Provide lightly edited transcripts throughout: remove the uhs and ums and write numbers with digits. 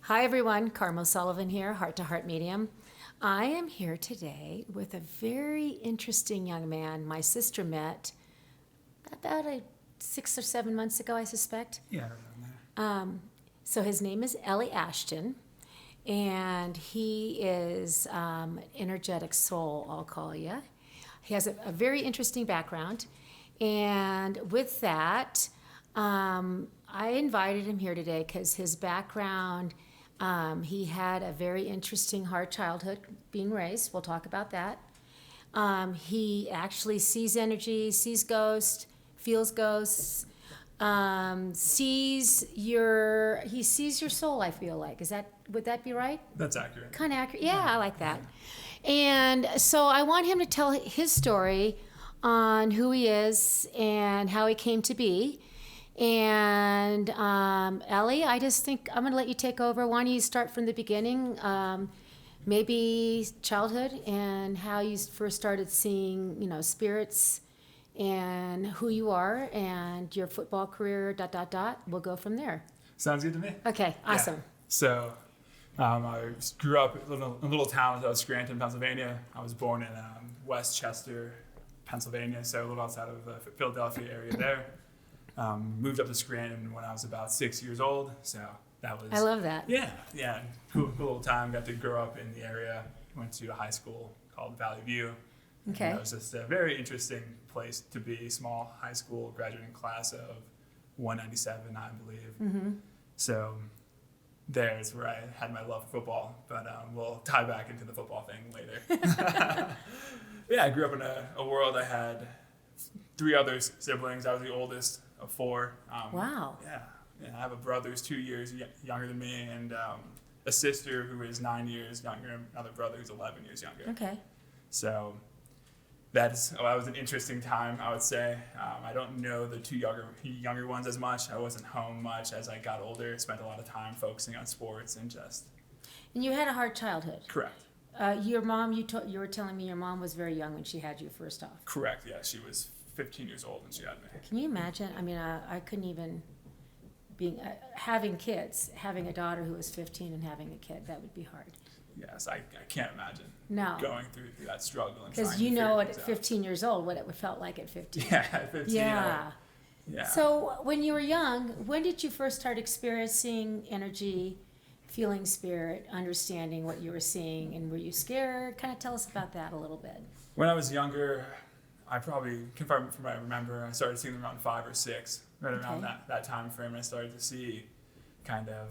Hi everyone, Carmel Sullivan here, Heart to Heart Medium. I am here today with a very interesting young man my sister met about 6 or 7 months ago, I suspect. Yeah, around there. So his name is Ellie Ashton, and he is energetic soul, I'll call you. He has a very interesting background, and with that, I invited him here today because his background, he had a very interesting hard childhood being raised. We'll talk about that. He actually sees energy, sees ghosts, feels ghosts, he sees your soul, I feel like. Would that be right? That's accurate. Kind of accurate. Yeah, I like that. And so I want him to tell his story on who he is and how he came to be. And Ellie, I just think I'm going to let you take over. Why don't you start from the beginning, maybe childhood and how you first started seeing, spirits and who you are and your football career, ... We'll go from there. Sounds good to me. Okay, awesome. Yeah. So I grew up in a little town of Scranton, Pennsylvania. I was born in West Chester, Pennsylvania, so a little outside of the Philadelphia area there. Moved up to Scranton when I was about 6 years old, so that was... I love that. Yeah, cool little time. Got to grow up in the area. Went to a high school called Valley View. Okay. It was just a very interesting place to be, small high school, graduating class of 197, I believe. Mm-hmm. So there's where I had my love for football, but we'll tie back into the football thing later. Yeah, I grew up in a world. I had 3 other siblings. I was the oldest of 4. Wow. Yeah, I have a brother who's 2 years younger than me, and a sister who is 9 years younger, and another brother who's 11 years younger. Okay. So that was an interesting time, I would say. I don't know the 2 younger ones as much. I wasn't home much as I got older. Spent a lot of time focusing on sports and just... And you had a hard childhood. Correct. Your mom, you were telling me your mom was very young when she had you first off. Correct, yeah. She was 15 years old when she had me. Can you imagine? I mean, I couldn't even... having kids, having a daughter who was 15 and having a kid, that would be hard. Yes, I can't imagine going through that struggle. Because you know at 15 years old what it felt like at 15. Yeah, at 15. Yeah. Yeah. So when you were young, when did you first start experiencing energy, feeling spirit, understanding what you were seeing, and were you scared? Kind of tell us about that a little bit. When I was younger, I probably, from what I remember, I started seeing them around 5 or 6, right around that time frame. I started to see kind of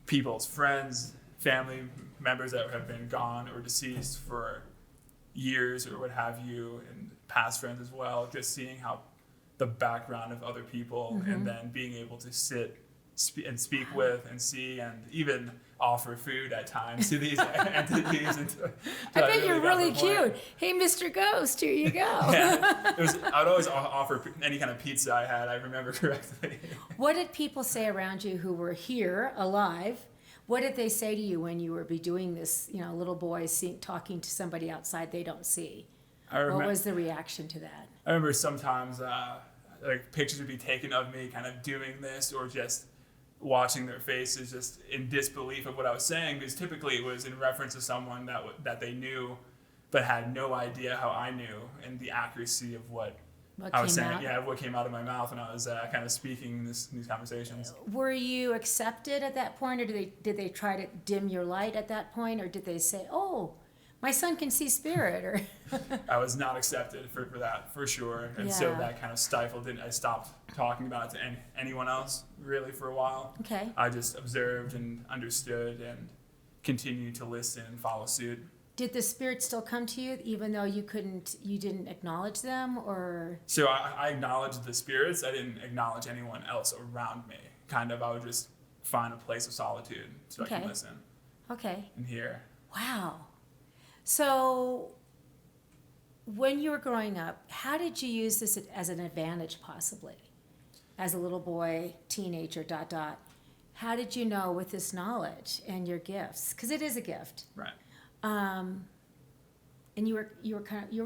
people's friends, family members that have been gone or deceased for years or what have you, and past friends as well, just seeing how the background of other people, and then being able to sit and speak with and see and even offer food at times to these entities. I bet you're really cute. Hey, Mr. Ghost, here you go. Yeah, I would always offer any kind of pizza I had, I remember correctly. What did people say around you who were here, alive? What did they say to you when you were doing this, little boy talking to somebody outside they don't see? What was the reaction to that? I remember sometimes pictures would be taken of me kind of doing this, or just watching their faces just in disbelief of what I was saying, because typically it was in reference to someone that they knew but had no idea how I knew and the accuracy of what I was saying. Yeah, what came out of my mouth when I was kind of speaking in these conversations. Were you accepted at that point, or did they try to dim your light at that point, or did they say, "Oh, my son can see spirit"? Or I was not accepted for that, for sure, and so that kind of stifled it. I stopped talking about it to anyone else really for a while. Okay. I just observed and understood and continued to listen and follow suit. Did the spirits still come to you even though you didn't acknowledge them, or? So I acknowledged the spirits. I didn't acknowledge anyone else around me. Kind of, I would just find a place of solitude so I can listen. Okay. And hear. Wow. So when you were growing up, how did you use this as an advantage possibly? As a little boy, teenager, ... How did you know with this knowledge and your gifts? Because it is a gift. Right. And you were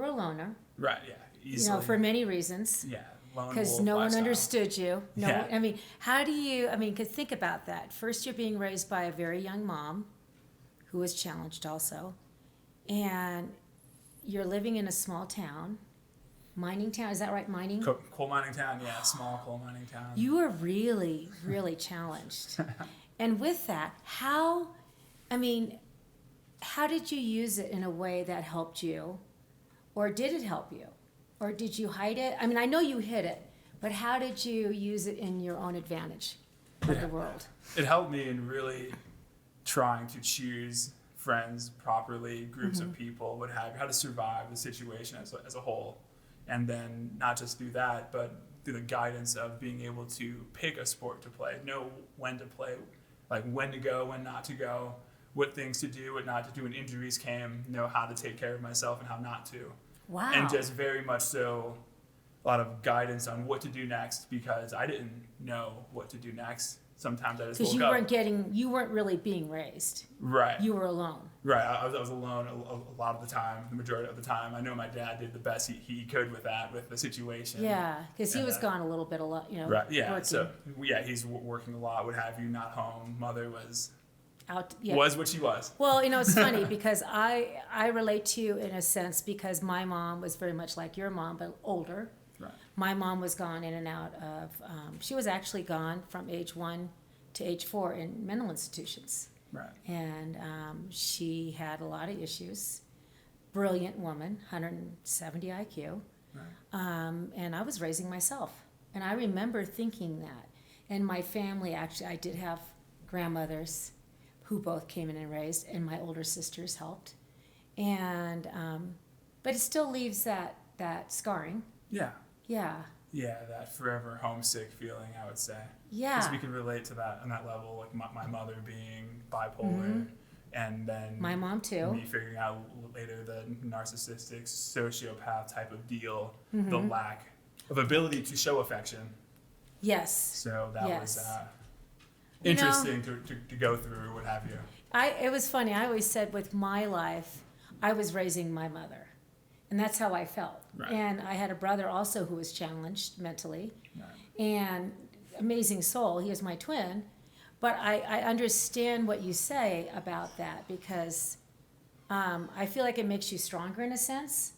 a loner. Right. Yeah. Easily. For many reasons. Yeah. lone Because wolf no one lifestyle. understood you. No, Yeah. I mean, how do you? I mean, 'cause think about that. First, you're being raised by a very young mom, who was challenged also, and you're living in a small town, mining town. Is that right? Mining. Coal mining town, yeah, small coal mining town. You were really, really challenged. And with that, I mean, how did you use it in a way that helped you? Or did it help you? Or did you hide it? I mean, I know you hid it, but how did you use it in your own advantage of the world? It helped me in really trying to choose friends properly, groups of people, what have you, how to survive the situation as a whole. And then not just do that, but through the guidance of being able to pick a sport to play, know when to play, like when to go, when not to go, what things to do, what not to do when injuries came, know how to take care of myself and how not to. Wow. And just very much so a lot of guidance on what to do next because I didn't know what to do next. Sometimes I just Because woke up. you weren't really being raised. Right. You were alone. Right. I was alone a lot of the time, the majority of the time. I know my dad did the best he could with that, with the situation. Yeah, because he And, was gone a little bit, Right. Yeah. working So, yeah, he's working a lot, what have you, not home. Mother was out. Yeah. was what she was. Well, it's funny because I relate to you in a sense because my mom was very much like your mom, but older. Right. My mom was gone in and out of, she was actually gone from age 1 to age 4 in mental institutions. Right. And she had a lot of issues. Brilliant woman, 170 IQ. Right. And I was raising myself. And I remember thinking that. And my family, actually, I did have grandmothers who both came in and raised, and my older sisters helped. And, but it still leaves that scarring. Yeah. Yeah. Yeah, that forever homesick feeling, I would say. Yeah. Because we can relate to that on that level, like my mother being bipolar, and then My mom too. me figuring out later the narcissistic sociopath type of deal, the lack of ability to show affection. Yes. So that was Yes. interesting to go through, what have you. It was funny. I always said with my life, I was raising my mother. And that's how I felt. Right. And I had a brother also who was challenged mentally. Right. And amazing soul. He was my twin. But I understand what you say about that because I feel like it makes you stronger in a sense.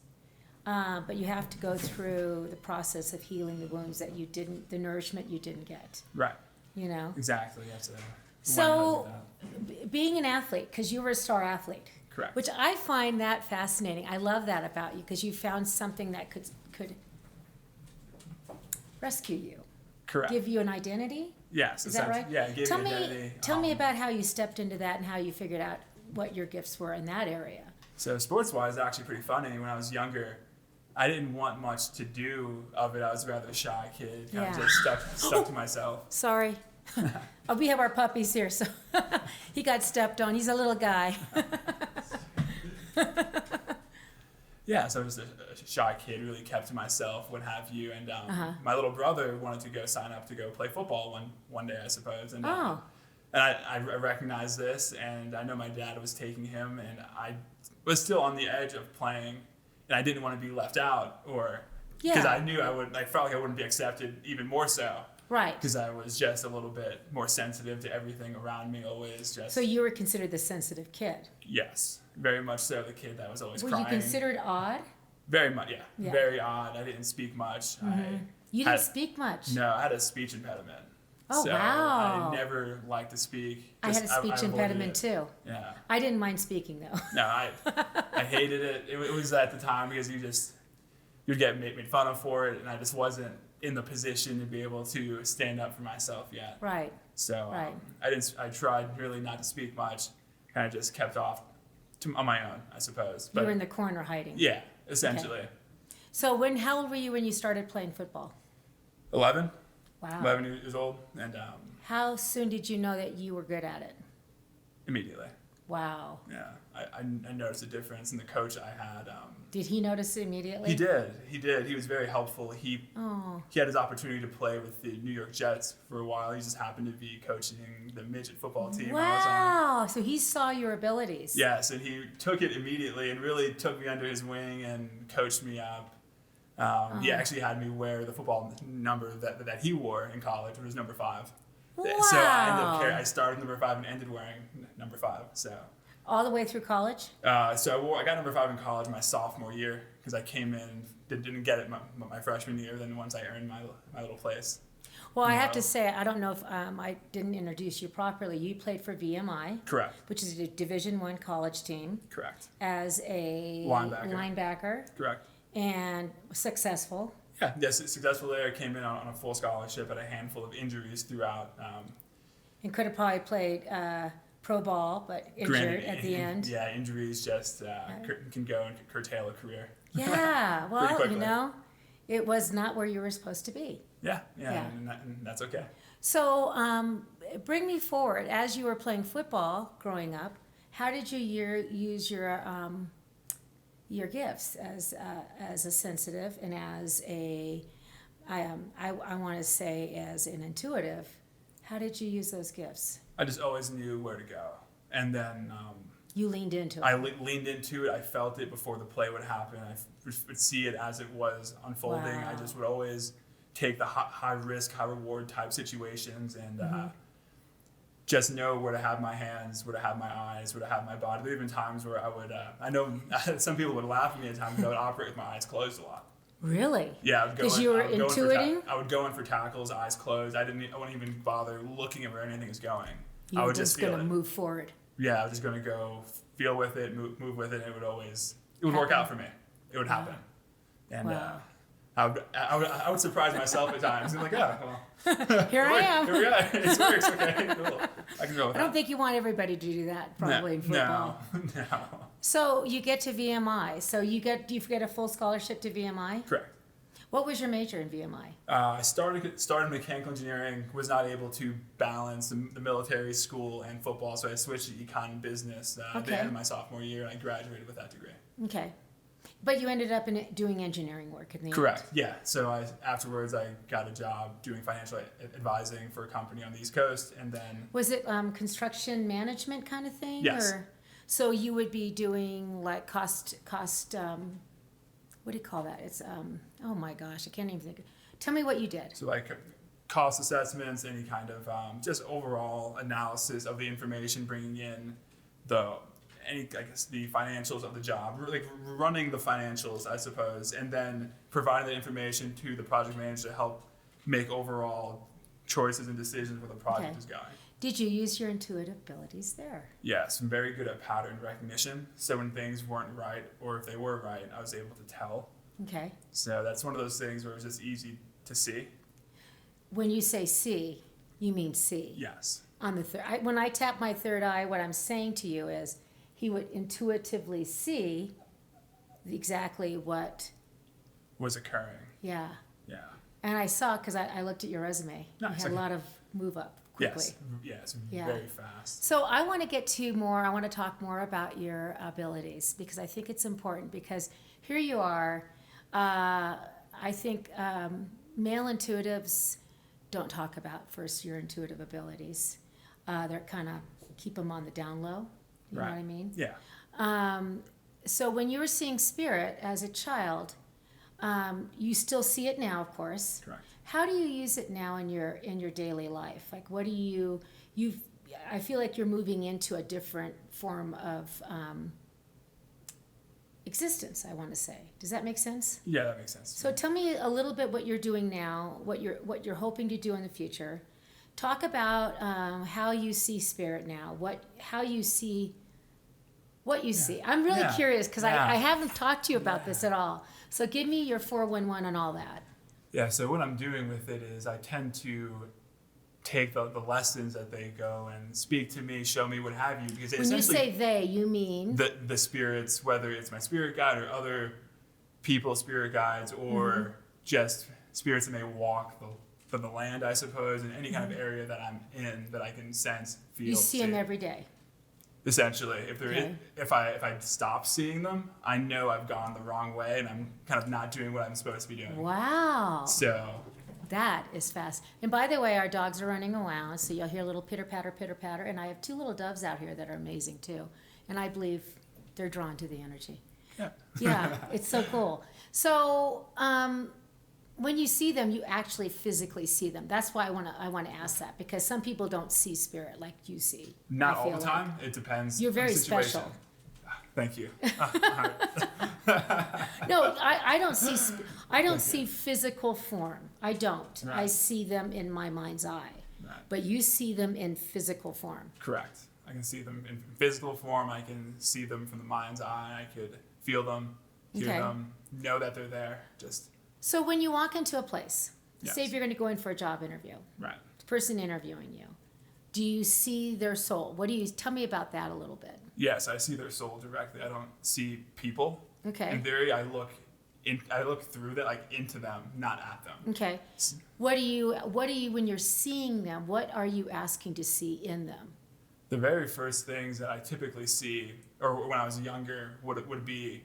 But you have to go through the process of healing the wounds that you didn't, the nourishment you didn't get. Right. Exactly. You have to learn So, how to do being an athlete, because you were a star athlete. Correct. Which I find that fascinating. I love that about you because you found something that could rescue you, Correct. give you an identity. Yes. Is that right? Yeah, it gave tell me me, identity. tell me about how you stepped into that and how you figured out what your gifts were in that area. So sports-wise, actually pretty funny. When I was younger, I didn't want much to do of it. I was a rather shy kid, kind Yeah. of just stuck to myself. Sorry. We have our puppies here, so he got stepped on. He's a little guy. Yeah, so I was a shy kid, really kept to myself, what have you. And my little brother wanted to go sign up to go play football one day, I suppose. And, Oh. and I recognized this, and I know my dad was taking him, and I was still on the edge of playing, and I didn't want to be left out, or because Yeah. I knew I felt like I wouldn't be accepted even more so. Right. Because I was just a little bit more sensitive to everything around me, always just. So you were considered the sensitive kid. Yes, very much so. The kid that was always Were crying. you considered odd? Very much, yeah. Yeah. Very odd. I didn't speak much. You had- didn't speak much. No, I had a speech impediment. Oh, so wow. I never liked to speak. I had a speech avoided impediment it. too. Yeah. I didn't mind speaking though. No, I hated it. It was at the time because you'd get made fun of for it, and I just wasn't in the position to be able to stand up for myself yet. Right. So Right. I tried really not to speak much, kind of just kept off on my own, I suppose. You But were in the corner hiding. yeah, essentially. So how old were you when you started playing football? 11 Wow. 11 years old, and How soon did you know that you were good at it? immediately. Wow. Yeah, I noticed a difference in the coach I had. Did he notice it immediately? He did. He was very helpful. He Oh. had his opportunity to play with the New York Jets for a while. He just happened to be coaching the midget football team I was on. Wow. So he saw your abilities. Yes, and he took it immediately and really took me under his wing and coached me up. He actually had me wear the football number that he wore in college, which was number 5. Wow. So I started number 5 and ended wearing number 5. So All the way through college? I got number 5 in college my sophomore year because I came in, didn't get it my freshman year. Then once I earned my little place. Well, I have to say, I don't know if I didn't introduce you properly. You played for VMI. Correct. Which is a Division I college team. Correct. As a linebacker. Correct. And successful. Yeah, yes, successful there. Came in on a full scholarship, had a handful of injuries throughout. And could have probably played pro ball, but injured at the end. Yeah, injuries just can go and curtail a career. Yeah, well, it was not where you were supposed to be. Yeah. And that's okay. So bring me forward. As you were playing football growing up, how did you use your gifts as a sensitive and as I want to say as an intuitive? How did you use those gifts? I just always knew where to go, and then you leaned into it. I leaned into it. I felt it before the play would happen. I would see it as it was unfolding. Wow. I just would always take the high risk, high reward type situations, and just know where to have my hands, where to have my eyes, where to have my body. There have been times where I would, I know some people would laugh at me at times, but I would operate with my eyes closed a lot. Really? Yeah, I would go. Because you were intuiting? I would go in for tackles, eyes closed. I wouldn't even bother looking at where anything is going. You were just going to move forward. Yeah, I was just going to go feel with it, move with it, and it would work out for me. It would happen. And I would surprise myself at times. I'm like, well, here I am. Here we are. It works. Okay, cool. I can go with that. I don't think you want everybody to do that, probably, in football. No. So you get to VMI. So you get a full scholarship to VMI? Correct. What was your major in VMI? I started mechanical engineering, was not able to balance the military, school, and football, so I switched to econ and business at the end of my sophomore year, and I graduated with that degree. Okay. But you ended up doing engineering work in the Correct, yeah. So afterwards I got a job doing financial advising for a company on the East Coast, and then... Was it construction management kind of thing? Yes. So you would be doing like cost what do you call that? It's, oh my gosh, I can't even think. Tell me what you did. So like cost assessments, any kind of just overall analysis of the information, bringing in the financials of the job, like running the financials, I suppose, and then providing the information to the project manager to help make overall choices and decisions where the project is going. Did you use your intuitive abilities there? Yes, I'm very good at pattern recognition. So when things weren't right, or if they were right, I was able to tell. Okay. So that's one of those things where it was just easy to see. When you say see, you mean see? Yes. On the when I tap my third eye, what I'm saying to you is he would intuitively see exactly what was occurring. Yeah. Yeah. And I saw, because I looked at your resume. You had a lot of move up. Quickly. Yes, very fast. So I want to talk more about your abilities, because I think it's important, because here you are, I think male intuitives don't talk about first your intuitive abilities. They're kind of keep them on the down low, you know what I mean? Yeah. So when you were seeing spirit as a child, you still see it now, of course. Correct. How do you use it now in your daily life? Like, what do you I feel like you're moving into a different form of existence, I want to say. Does that make sense? Yeah, that makes sense. So tell me a little bit what you're doing now, what you're hoping to do in the future. Talk about how you see spirit now, how you see what you see. I'm really curious, because I haven't talked to you about this at all. So give me your 411 on all that. Yeah, so what I'm doing with it is I tend to take the lessons that they go and speak to me, show me, what have you. Because when you say they, you mean? The spirits, whether it's my spirit guide or other people's spirit guides, or just spirits that may walk the land, I suppose, in any kind of area that I'm in that I can sense, feel, You see them every day. Essentially, if I stop seeing them, I know I've gone the wrong way and I'm kind of not doing what I'm supposed to be doing. Wow. So that is fast. And by the way, our dogs are running around, so you'll hear a little pitter patter, and I have 2 little doves out here that are amazing too, and I believe they're drawn to the energy. Yeah. Yeah, it's so cool. So, when you see them, you actually physically see them. That's why I want to ask that, because some people don't see spirit like you see. Not I all feel the like. time. It depends. You're on very the situation. special. Thank you. No, I don't see I don't see physical form. I don't. I Right. see them in my mind's eye. Right. But you see them in physical form. Correct. I can see them in physical form. I can see them from the mind's eye. I could feel them, hear Okay. them, know that they're there. Just So when you walk into a place, say if Yes. you're going to go in for a job interview, right. the person interviewing you, do you see their soul? Tell me about that a little bit. Yes, I see their soul directly. I don't see people. Okay. In theory, I look through that, like into them, not at them. Okay. What do you when you're seeing them, what are you asking to see in them? The very first things that I typically see, or when I was younger, would be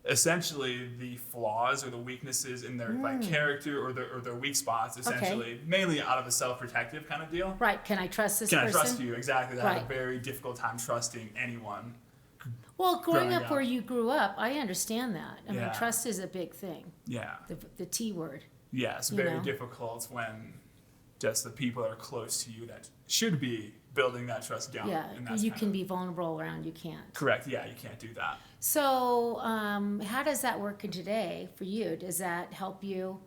essentially the flaws or the weaknesses in their like character or their weak spots, essentially, mainly out of a self-protective kind of deal. Right. Can I trust this Can person? I trust you? Exactly. I had a Right. very difficult time trusting anyone. Well, growing growing up up. where you grew up, I understand that. I mean, Yeah. trust is a big thing. Yeah. The T word. Yeah, it's You very know? difficult when just the people that are close to you that should be building that trust down. Yeah. And that's You kind can of- be vulnerable around. You can't. Correct. Yeah, you can't do that. So, how does that work in today for you? Does that help you,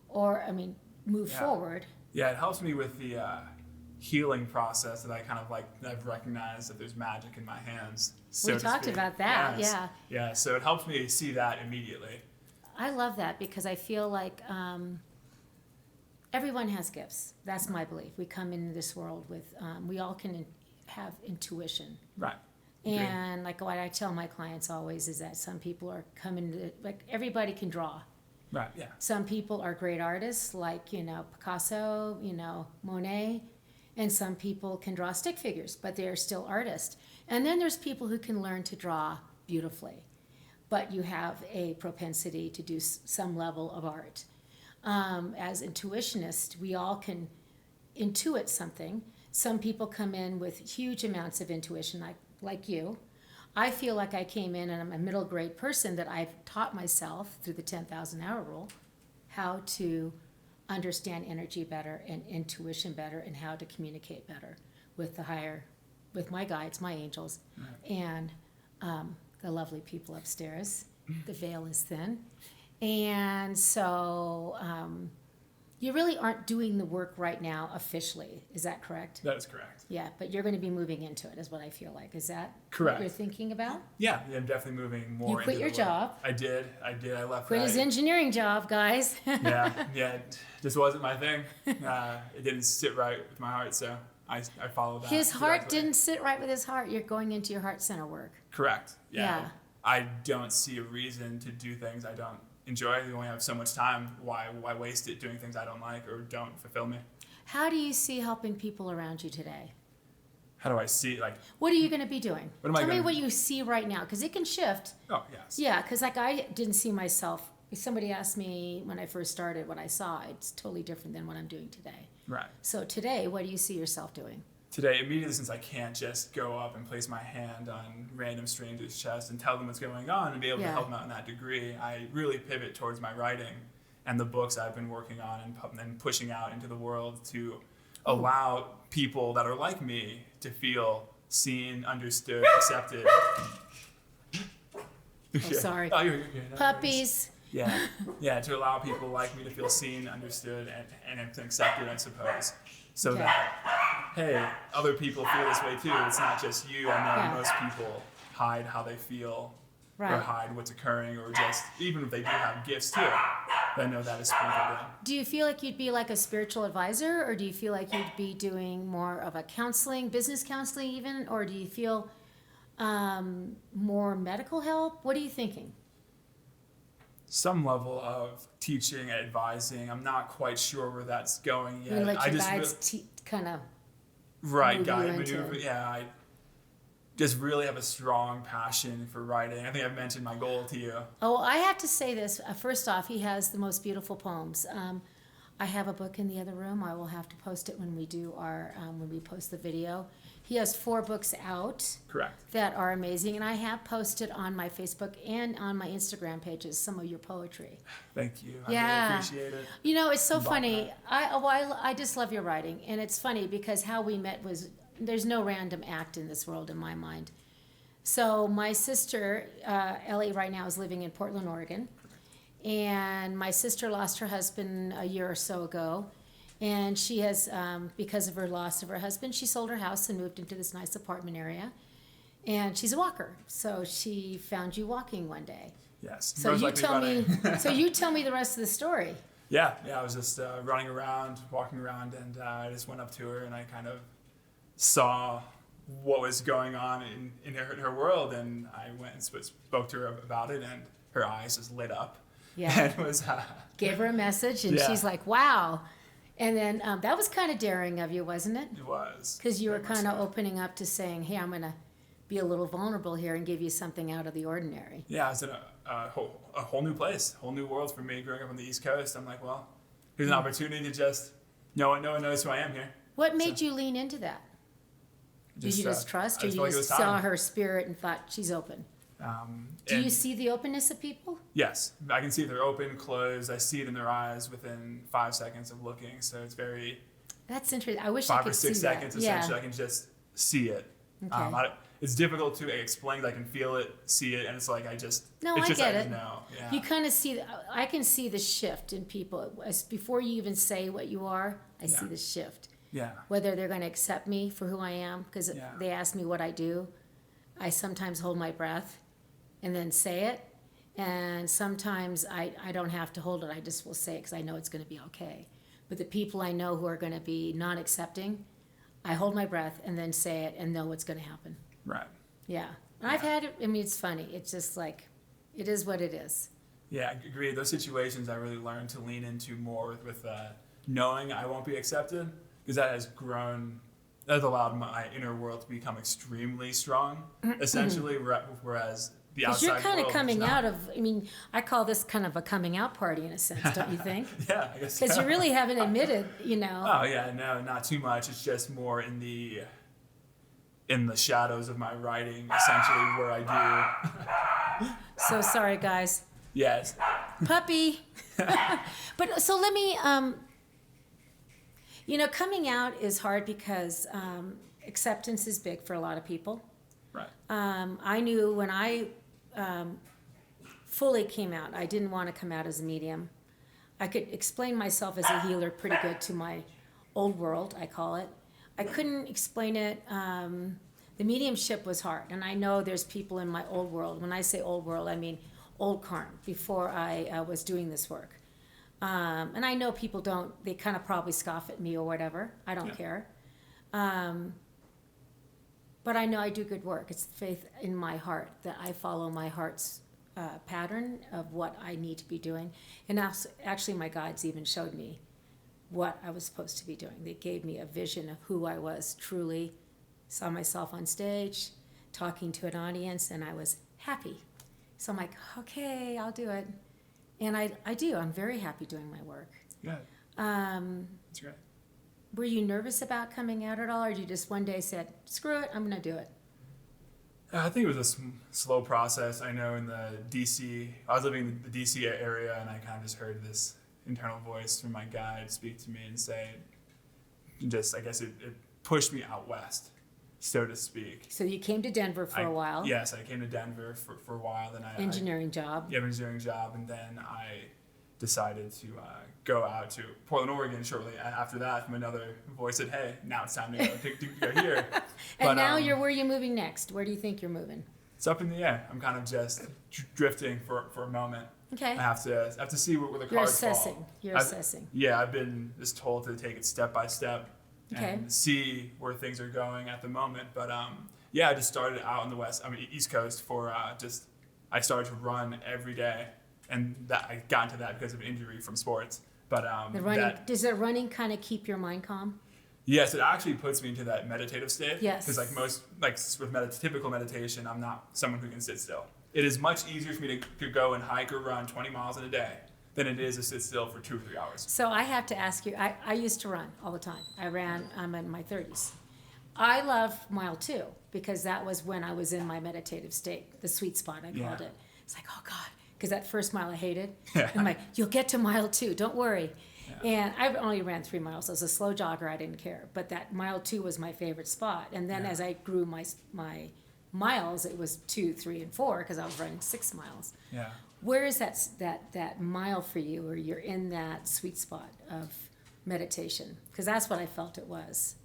or move Yeah. forward? Yeah, it helps me with the healing process that I kind of like. I've recognized that there's magic in my hands. So We to talked speak. about that, Yes. yeah. Yeah, so it helps me see that immediately. I love that because I feel like everyone has gifts. That's my belief. We come into this world with, we all can have intuition. Right. Agreed. And like what I tell my clients always is that some people are coming to, like everybody can draw. Right. Yeah. Some people are great artists like, Picasso, Monet, and some people can draw stick figures, but they're still artists. And then there's people who can learn to draw beautifully, but you have a propensity to do some level of art. As intuitionists, we all can intuit something. Some people come in with huge amounts of intuition, like you. I feel like I came in and I'm a middle grade person that I've taught myself through the 10,000 hour rule how to understand energy better and intuition better and how to communicate better with with my guides, my angels, and the lovely people upstairs. The veil is thin. And so you really aren't doing the work right now officially. Is that correct? That is correct. Yeah, but you're going to be moving into it, is what I feel like. Is that Correct. what you're thinking about? Yeah, I'm definitely moving more. You quit into your the job. work. I did. I left. Quit his engineering job, guys. Yeah, it just wasn't my thing. It didn't sit right with my heart, so I followed that. His heart directly. didn't sit right with his heart. You're going into your heart center work. Correct. Yeah. I don't see a reason to do things I don't enjoy. We only have so much time. Why waste it doing things I don't like or don't fulfill me? How do you see helping people around you today? How do I see like? What are you going to be doing? What am I Tell me gonna- what you see right now, because it can shift. Oh yes. Yeah, because like I didn't see myself. If somebody asked me when I first started what I saw, it's totally different than what I'm doing today. Right. So today, what do you see yourself doing? Today, immediately, since I can't just go up and place my hand on random strangers' chest and tell them what's going on and be able Yeah. to help them out in that degree, I really pivot towards my writing and the books I've been working on and pushing out into the world to allow people that are like me to feel seen, understood, accepted. Oh, sorry. Oh, you're good. No worries. Puppies. Yeah, to allow people like me to feel seen, understood, and accepted, I suppose. So Okay. that, hey, other people feel this way too. It's not just you. I know Yeah. most people hide how they feel or Right. hide what's occurring or just, even if they do have gifts too, I know that is sprinkled in. Do you feel like you'd be like a spiritual advisor, or do you feel like you'd be doing more of a counseling, business counseling even, or do you feel more medical help? What are you thinking? Some level of teaching, advising. I'm not quite sure where that's going You yet. let I your just guides kind of. right move guide you into- maneuver. Yeah, I just really have a strong passion for writing. I think I've mentioned my goal to you. Oh, I have to say this. First off, he has the most beautiful poems. I have a book in the other room. I will have to post it when we do when we post the video. He has 4 books out Correct. that are amazing, and I have posted on my Facebook and on my Instagram pages some of your poetry. Thank you. I Yeah. really appreciate it. You know, it's so Love funny. I just love your writing, and it's funny because how we met was, there's no random act in this world in my mind. So my sister, Ellie, right now is living in Portland, Oregon, and my sister lost her husband a year or so ago, and she has, because of her loss of her husband, she sold her house and moved into this nice apartment area, and she's a walker. So she found you walking one day. Yes. So Most you likely tell me. running. So you tell me the rest of the story. Yeah. I was just running around, walking around, and I just went up to her and I kind of saw what was going on in her world, and I went and spoke to her about it, and her eyes just lit up. Yeah. And it was Gave her a message, and Yeah. she's like, "Wow." And then that was kind of daring of you, wasn't it? it was Because you were very much kind of so. opening up to saying, "Hey, I'm going to be a little vulnerable here and give you something out of the ordinary." Yeah, I was in a whole new place, whole new world for me growing up on the East Coast. I'm like, well, here's an opportunity to just no one knows who I am here. What made you lean into that? Did you just trust, I or just you felt like it just was saw time. her spirit and thought she's open? Do And you see the openness of people? Yes, I can see they're open, closed. I see it in their eyes within 5 seconds of looking. So it's very That's interesting. I wish I 5 could or 6 see seconds that. essentially. I can just see it. Okay. It's difficult to explain. I can feel it, see it, and it's like No, it's I just get I it. just know. Yeah. You kind of see. I can see the shift in people before you even say what you are. I see Yeah. the shift. Yeah. Whether they're going to accept me for who I am, because Yeah. they ask me what I do, I sometimes hold my breath and then say it, and sometimes I don't have to hold it. I just will say it because I know it's going to be okay. But the people I know who are going to be non-accepting, I hold my breath and then say it and know what's going to happen. Right. Yeah. And I've had it. I mean, it's funny. It's just like, it is what it is. Yeah, I agree. Those situations I really learned to lean into more with knowing I won't be accepted, because that has grown, that has allowed my inner world to become extremely strong, essentially, whereas the Because outside you're kind of world coming is not. out of, I mean, I call this kind of a coming out party in a sense, don't you think? Yeah, I guess Because so. you really haven't admitted, you know. Oh yeah, no, not too much. It's just more in the shadows of my writing, essentially, where I do. So sorry, guys. Yes. Puppy. But so let me, coming out is hard because acceptance is big for a lot of people. Right. I knew when I fully came out, I didn't want to come out as a medium. I could explain myself as a healer pretty good to my old world, I call it. I couldn't explain it. The mediumship was hard, and I know there's people in my old world. When I say old world, I mean old karma, before I was doing this work. And I know people don't, they kind of probably scoff at me or whatever. I don't care. But I know I do good work. It's faith in my heart that I follow my heart's pattern of what I need to be doing. And also, actually, my guides even showed me what I was supposed to be doing. They gave me a vision of who I was truly, saw myself on stage, talking to an audience, and I was happy. So I'm like, okay, I'll do it. And I do. I'm very happy doing my work. Good. That's great. Were you nervous about coming out at all, or you just one day said, screw it, I'm going to do it? I think it was a slow process. I know in the DC, I was living in the DC area, and I kind of just heard this internal voice from my guide speak to me and say, I guess it pushed me out west, so to speak. So you came to Denver for a while. Yes, I came to Denver for a while. Then Engineering job. engineering job, and then I decided to go out to Portland, Oregon shortly after that. From another voice said, "Hey, now it's time to go here." And now where are you moving next? Where do you think you're moving? It's up in the air. I'm kind of just drifting for a moment. Okay. I have to see where the You're cards assessing. fall. You're assessing. Yeah, I've been just told to take it step by step Okay. and see where things are going at the moment. But I just started out on the East Coast for I started to run every day, and that I got into that because of injury from sports. But Does the running kind of keep your mind calm? yes, it actually puts me into that meditative state. Yes. Because with typical meditation, I'm not someone who can sit still. It is much easier for me to go and hike or run 20 miles in a day than it is to sit still for 2 or 3 hours. So I have to ask you, I used to run all the time. I'm in my 30s. I love mile 2 because that was when I was in my meditative state, the sweet spot, I called it. It's like, oh God, because that first mile I hated. Yeah. I'm like, you'll get to mile 2, don't worry. Yeah. And I only ran 3 miles. I was a slow jogger, I didn't care. But that mile 2 was my favorite spot. And then as I grew my miles, it was 2, 3, and 4 because I was running 6 miles. Yeah. Where is that mile for you, where you're in that sweet spot of meditation? Because that's what I felt it was.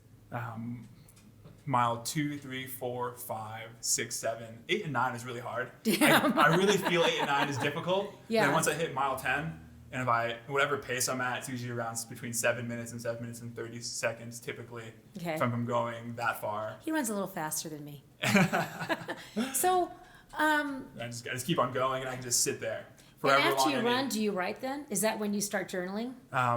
Mile 2, 3, 4, 5, 6, 7, 8, and 9 is really hard. Yeah. I really feel 8 and 9 is difficult. Yeah. And then once I hit mile 10, and if whatever pace I'm at, it's usually around between 7 minutes and 7 minutes and 30 seconds typically. Okay. If I'm going that far. He runs a little faster than me. So, I just keep on going, and I can just sit there. and after you run, do you write then? Is that when you start journaling?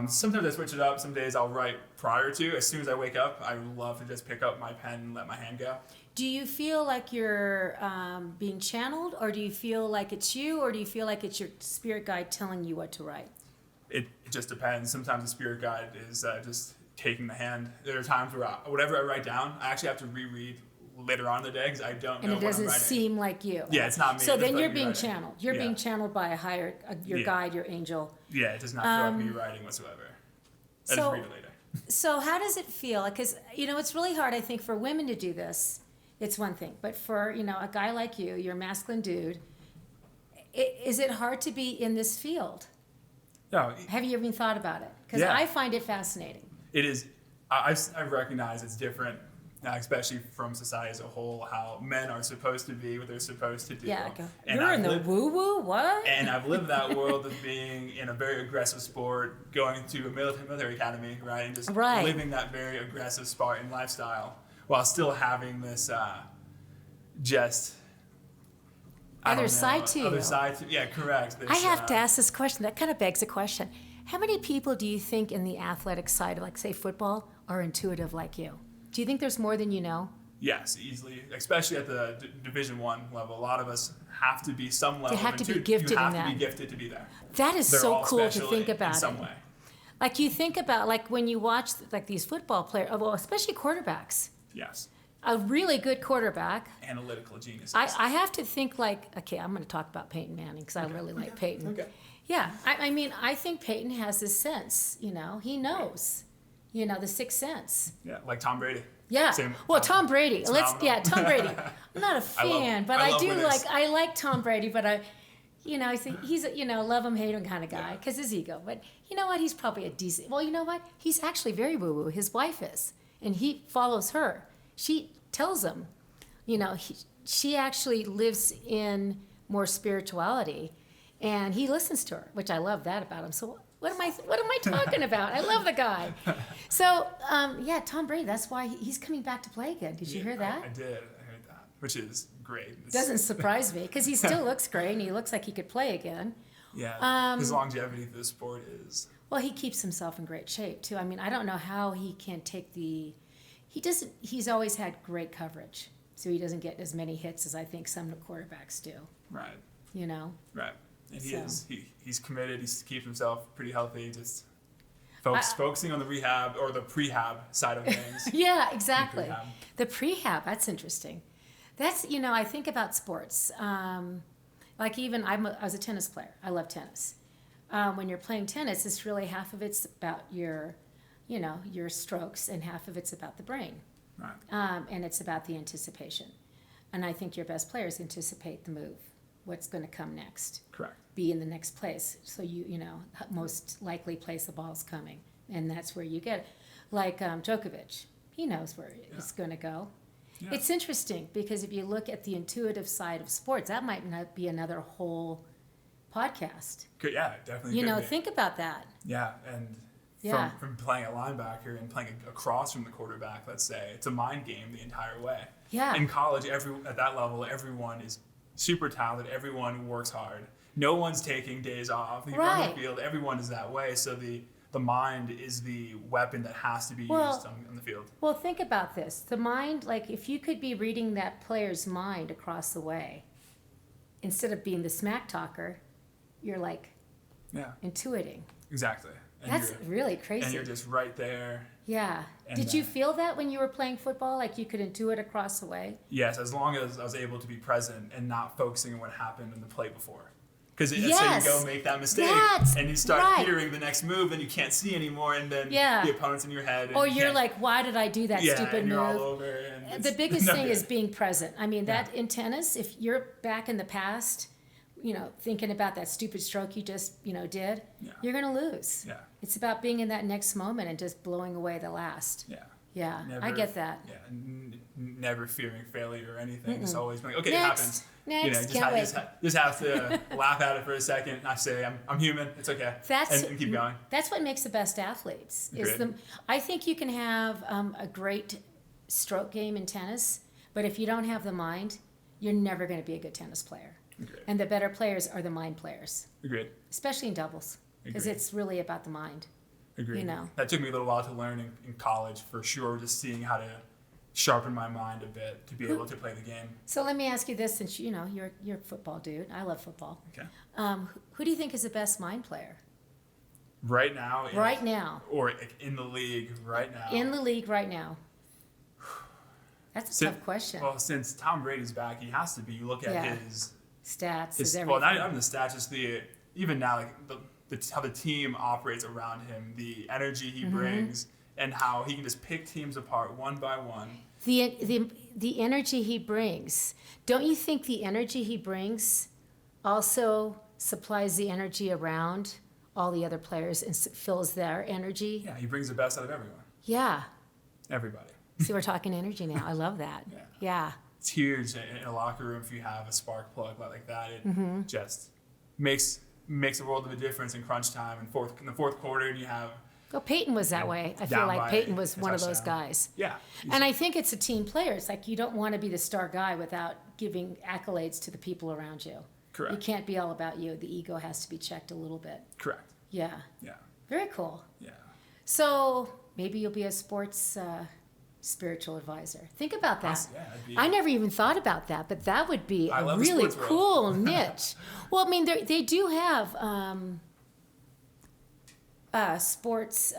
Sometimes I switch it up. Some days I'll write prior to. As soon as I wake up, I love to just pick up my pen and let my hand go. Do you feel like you're being channeled, or do you feel like it's you, or do you feel like it's your spirit guide telling you what to write? It just depends. Sometimes the spirit guide is just taking the hand. There are times where whatever I write down, I actually have to reread later on in the day because I don't know And it what I'm doesn't writing. seem like you. Yeah, it's not me. So It then doesn't you're feel like me being writing. channeled. You're Yeah. being channeled by your Yeah. guide, your angel. Yeah, it does not feel like me writing whatsoever. I so- just read it later. So how does it feel? Because, it's really hard, I think, for women to do this. It's one thing. But for, a guy like you, you're a masculine dude, is it hard to be in this field? No, Have you even thought about it? Because Yeah. I find it fascinating. it is. I recognize it's different, especially from society as a whole, how men are supposed to be, what they're supposed to do. Yeah, And you're I've in the lived- woo-woo, what? And I've lived that world of being in a very aggressive sport, going to a military academy, right, and just Right. living that very aggressive Spartan lifestyle, while still having this Other side to you. Other side to yeah, correct. I have to ask this question. That kind of begs a question. How many people do you think in the athletic side of, like, say, football, are intuitive like you? Do you think there's more than you know? Yes, easily, especially at the Division I level. A lot of us have to be some level. They have of to be intuitive. gifted You in have that. to be gifted to be there. That is They're so all cool to special think about in it. some way. Like, you think about, like, when you watch, like, these football players, well, especially quarterbacks. Yes, A really good quarterback. analytical geniuses. I have to think, like, okay, I'm going to talk about Peyton Manning because I really like Peyton. Okay. Yeah, I mean, I think Peyton has this sense, he knows, the sixth sense. Yeah, like Tom Brady. Yeah. Same- Well, Tom Brady. phenomenal. Tom Brady. I'm not a fan, but I I love do winners. I like Tom Brady, but I think he's a, love him, hate him kind of guy because his ego. But you know what? He's probably a decent. Well, you know what? He's actually very woo woo. His wife is, and he follows her. She tells him, she actually lives in more spirituality, and he listens to her, which I love that about him. So what am I talking about? I love the guy. So Tom Brady. That's why he's coming back to play again. Did you hear that? I did. I heard that, which is great. It's- Doesn't surprise me because he still looks great and he looks like he could play again. Yeah, his longevity through the sport is. Well, he keeps himself in great shape too. I mean, I don't know how he can take he's always had great coverage, so he doesn't get as many hits as I think some quarterbacks do. Right. Right. And he's committed. He keeps himself pretty healthy. Just focusing on the rehab or the prehab side of things. Yeah, exactly. Prehab. The prehab, that's interesting. That's, I think about sports. Like even I was a tennis player. I love tennis. When you're playing tennis, it's really half of it's about your strokes and half of it's about the brain. Right. And it's about the anticipation. And I think your best players anticipate the move, what's going to come next. Correct. Be in the next place. So most likely place the ball's coming. And that's where you get it. Like Djokovic, he knows where it's going to go. Yeah. It's interesting because if you look at the intuitive side of sports, that might not be another whole podcast. Yeah, definitely. Could be. Think about that. Yeah, and Yeah. from playing a linebacker and playing across from the quarterback, let's say, it's a mind game the entire way. Yeah. In college, at that level, everyone is super talented. Everyone works hard. No one's taking days off. You run Right. the field. Everyone is that way. So the mind is the weapon that has to be Well- used on the field. Well, think about this. The mind, like if you could be reading that player's mind across the way, instead of being the smack talker, you're like Yeah, intuiting. exactly. And That's really crazy. And you're just right there. Yeah. And, Did you feel that when you were playing football, like you could intuit across the way? Yes, as long as I was able to be present and not focusing on what happened in the play before. Because Yes. so you go make that mistake, and you start hearing the next move, and you can't see anymore, and then the opponent's in your head. And or you're like, why did I do that stupid and you're move? all over. And The biggest thing is being present. I mean, that in tennis, if you're back in the past, thinking about that stupid stroke you just, did, you're going to lose. Yeah. It's about being in that next moment and just blowing away the last. Yeah. Yeah, Never, I get that. Yeah, never fearing failure or anything. It's always like, okay, Next. it happens. Next, Just have to laugh at it for a second. And I say, I'm human. It's okay. And keep going. That's what makes the best athletes. I think you can have a great stroke game in tennis, but if you don't have the mind, you're never going to be a good tennis player. Agreed. And the better players are the mind players. Agreed. Especially in doubles, because it's really about the mind. Agreed. That took me a little while to learn in college, for sure, just seeing how to sharpen my mind a bit to be able to play the game. So let me ask you this, since you're a football dude. I love football. Okay. Who do you think is the best mind player? Right now? Right now. Or in the league right now? In the league right now. That's a tough question. Well, since Tom Brady's back, he has to be. You look at his stats, everything. Well, not even the stats, just even now, like how the team operates around him, the energy he brings, and how he can just pick teams apart one by one. The energy he brings. Don't you think the energy he brings also supplies the energy around all the other players and fills their energy? Yeah, he brings the best out of everyone. Yeah. Everybody. See, we're talking energy now. I love that. Yeah. It's huge in a locker room if you have a spark plug like that. It just makes a world of a difference in crunch time and in the fourth quarter, and you have. Well, Peyton was that way. I feel like Peyton was one of those guys. Yeah. And I think it's a team player. It's like you don't want to be the star guy without giving accolades to the people around you. Correct. You can't be all about you. The ego has to be checked a little bit. Correct. Yeah. Yeah. Very cool. Yeah. So maybe you'll be a sports spiritual advisor. Think about that. Yeah, I never even thought about that, but that would be a really cool niche. Well, I mean, they do have sports,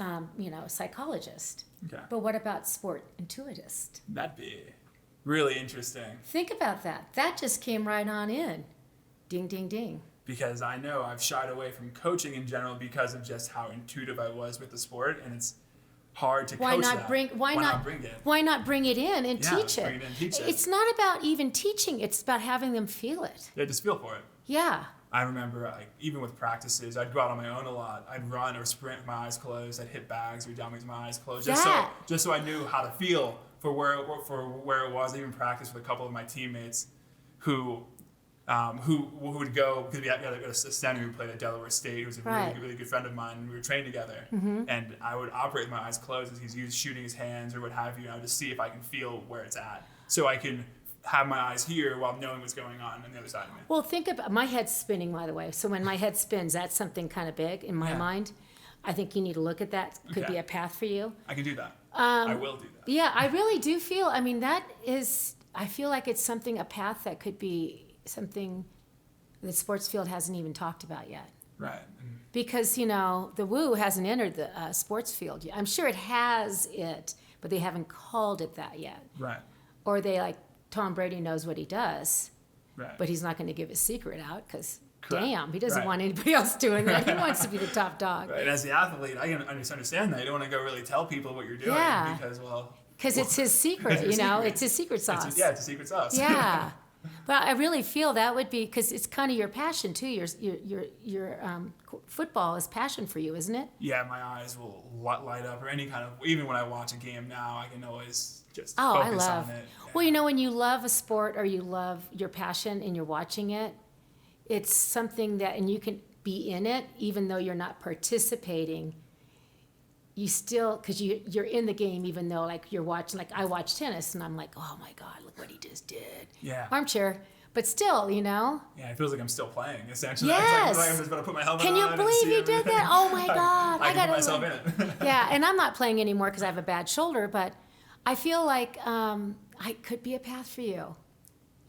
psychologist. Okay. But what about sport intuitist? That'd be really interesting. Think about that. That just came right on in. Ding, ding, ding. Because I know I've shied away from coaching in general because of just how intuitive I was with the sport, and it's hard to coach that. Why not bring it in and teach it? Bring it in and teach it. It's not about even teaching. It's about having them feel it. Yeah, just feel for it. Yeah. I remember, even with practices, I'd go out on my own a lot. I'd run or sprint with my eyes closed. I'd hit bags or dummies with my eyes closed, just so I knew how to feel for where it was. I even practiced with a couple of my teammates who would go, because we had a center who played at Delaware State, who was a really good friend of mine, and we were trained together. And I would operate with my eyes closed as he's shooting his hands or what have you, and I would just see if I can feel where it's at, so I can have my eyes here while knowing what's going on the other side of me. Well, think about my head's spinning, by the way. So when my head spins, that's something kind of big in my mind. I think you need to look at that. Could be a path for you. I can do that. I will do that. Yeah, I really do feel. I mean, I feel like it's a path that could be something the sports field hasn't even talked about yet. Right. Because, the woo hasn't entered the sports field yet. I'm sure it has it, but they haven't called it that yet. Right. Or they, Tom Brady knows what he does, right, but he's not going to give his secret out because, Correct. Damn, he doesn't want anybody else doing that. He wants to be the top dog. Right. And as the athlete, I can understand that. You don't want to go really tell people what you're doing because it's his secret, it's his secret sauce. It's a secret sauce. Yeah. But I really feel that would be, because it's kind of your passion too. Your football is passion for you, isn't it? Yeah, my eyes will light up, or any kind of, even when I watch a game now, I can always just focus on it. Yeah. Well, when you love a sport or you love your passion and you're watching it, it's something that, and you can be in it even though you're not participating. You still, because you're in the game, even though you're watching, I watch tennis and I'm like, oh my God, look what he just did. Yeah. Armchair. But still, Yeah, it feels like I'm still playing, essentially. Yes. I'm just about to put my helmet on. Can you believe you did that? Oh my God. I got myself in it. Yeah, and I'm not playing anymore because I have a bad shoulder, but I feel like I could be a path for you.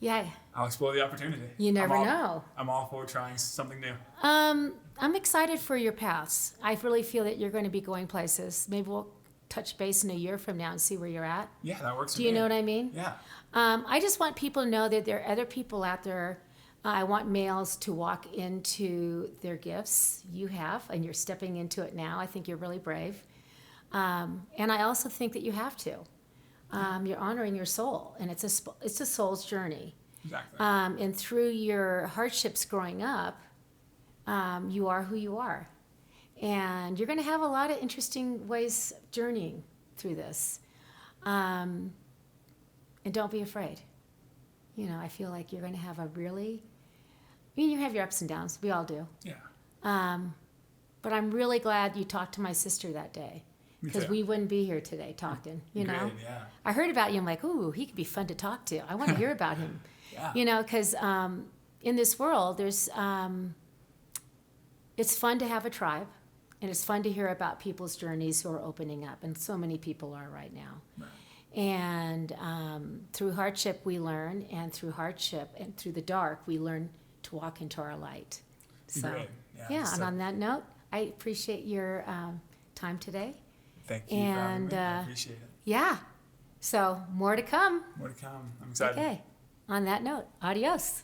Yeah, I'll explore the opportunity. you never know. I'm all for trying something new. I'm excited for your paths. I really feel that you're going to be going places. Maybe we'll touch base in a year from now and see where you're at. Yeah, that works for Do me. you know what I mean? Yeah. I just want people to know that there are other people out there. I want males to walk into their gifts. You have, and you're stepping into it now. I think you're really brave. And I also think that you have to. You're honoring your soul, and it's a soul's journey. Exactly. And through your hardships growing up, you are who you are. And you're going to have a lot of interesting ways journeying through this. And don't be afraid. You know, I feel like you're going to have a really, I mean, you have your ups and downs. We all do. Yeah. But I'm really glad you talked to my sister that day. Me Because too. we wouldn't be here today talking, you know? Great, yeah. I heard about you. I'm like, ooh, he could be fun to talk to. I want to hear about him. Yeah. You know, because in this world, it's fun to have a tribe. And it's fun to hear about people's journeys who are opening up. And so many people are right now. Right. And through hardship, we learn. And through hardship and through the dark, we learn to walk into our light. So, Great. yeah, So and on that note, I appreciate your time today. thank you for having and, me. I appreciate it. Yeah. So, more to come. More to come. I'm excited. Okay. On that note, adios.